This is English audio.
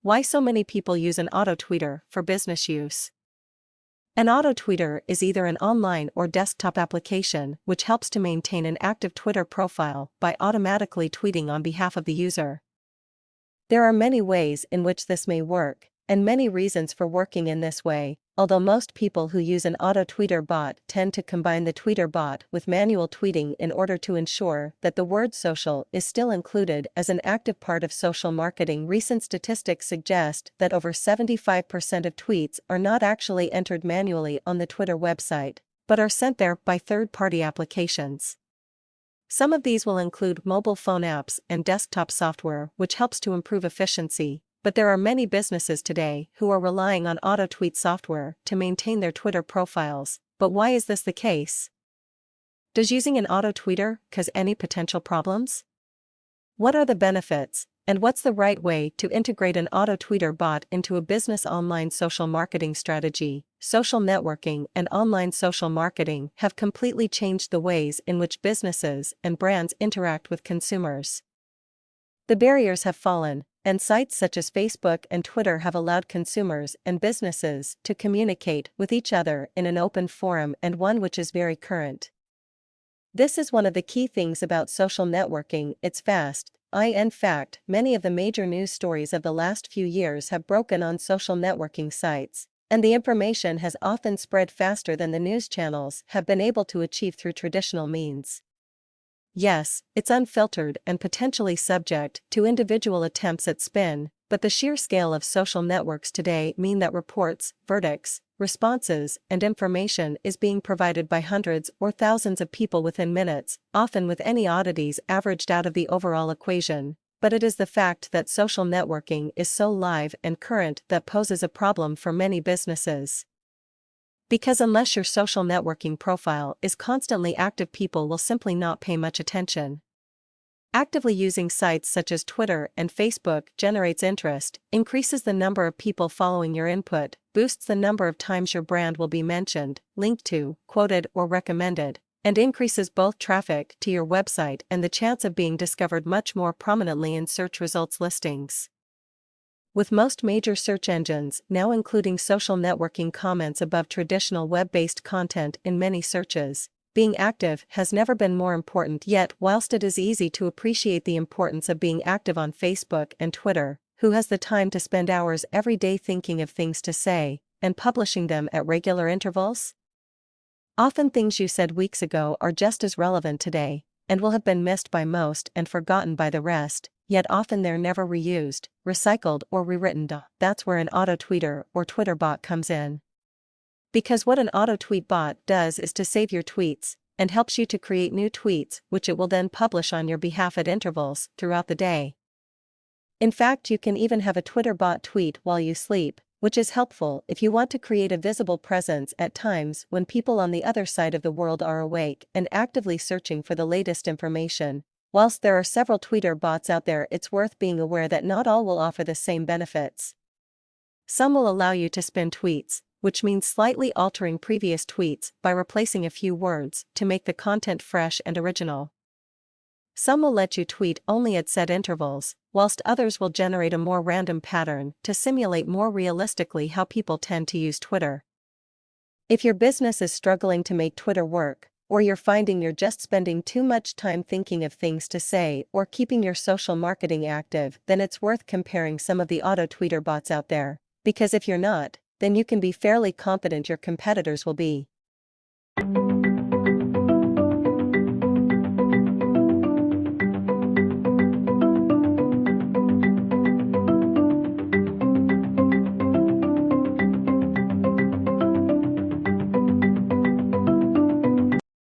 Why so many people use an auto-tweeter for business use. An auto-tweeter is either an online or desktop application which helps to maintain an active Twitter profile by automatically tweeting on behalf of the user. There are many ways in which this may work, and many reasons for working in this way, although most people who use an auto-tweeter bot tend to combine the tweeter bot with manual tweeting in order to ensure that the word social is still included as an active part of social marketing. Recent statistics suggest that over 75% of tweets are not actually entered manually on the Twitter website, but are sent there by third-party applications. Some of these will include mobile phone apps and desktop software, which helps to improve efficiency, but there are many businesses today who are relying on auto-tweet software to maintain their Twitter profiles. But why is this the case? Does using an auto-tweeter cause any potential problems? What are the benefits, and what's the right way to integrate an auto-tweeter bot into a business online social marketing strategy? Social networking and online social marketing have completely changed the ways in which businesses and brands interact with consumers. The barriers have fallen, and sites such as Facebook and Twitter have allowed consumers and businesses to communicate with each other in an open forum, and one which is very current. This is one of the key things about social networking. It's fast. In fact, many of the major news stories of the last few years have broken on social networking sites, and the information has often spread faster than the news channels have been able to achieve through traditional means. Yes, it's unfiltered and potentially subject to individual attempts at spin, but the sheer scale of social networks today mean that reports, verdicts, responses, and information is being provided by hundreds or thousands of people within minutes, often with any oddities averaged out of the overall equation. But it is the fact that social networking is so live and current that poses a problem for many businesses. Because unless your social networking profile is constantly active, people will simply not pay much attention. Actively using sites such as Twitter and Facebook generates interest, increases the number of people following your input, boosts the number of times your brand will be mentioned, linked to, quoted, or recommended, and increases both traffic to your website and the chance of being discovered much more prominently in search results listings. With most major search engines now including social networking comments above traditional web-based content in many searches, being active has never been more important. Yet, whilst it is easy to appreciate the importance of being active on Facebook and Twitter, who has the time to spend hours every day thinking of things to say and publishing them at regular intervals? Often things you said weeks ago are just as relevant today, and will have been missed by most and forgotten by the rest, yet often they're never reused, recycled, or rewritten. That's where an auto-tweeter or Twitter bot comes in. Because what an auto-tweet bot does is to save your tweets, and helps you to create new tweets which it will then publish on your behalf at intervals throughout the day. In fact, you can even have a Twitter bot tweet while you sleep, which is helpful if you want to create a visible presence at times when people on the other side of the world are awake and actively searching for the latest information. Whilst there are several Twitter bots out there, it's worth being aware that not all will offer the same benefits. Some will allow you to spin tweets, which means slightly altering previous tweets by replacing a few words to make the content fresh and original. Some will let you tweet only at set intervals, whilst others will generate a more random pattern to simulate more realistically how people tend to use Twitter. If your business is struggling to make Twitter work, or you're finding you're just spending too much time thinking of things to say or keeping your social marketing active, then it's worth comparing some of the auto-tweeter bots out there, because if you're not, then you can be fairly confident your competitors will be.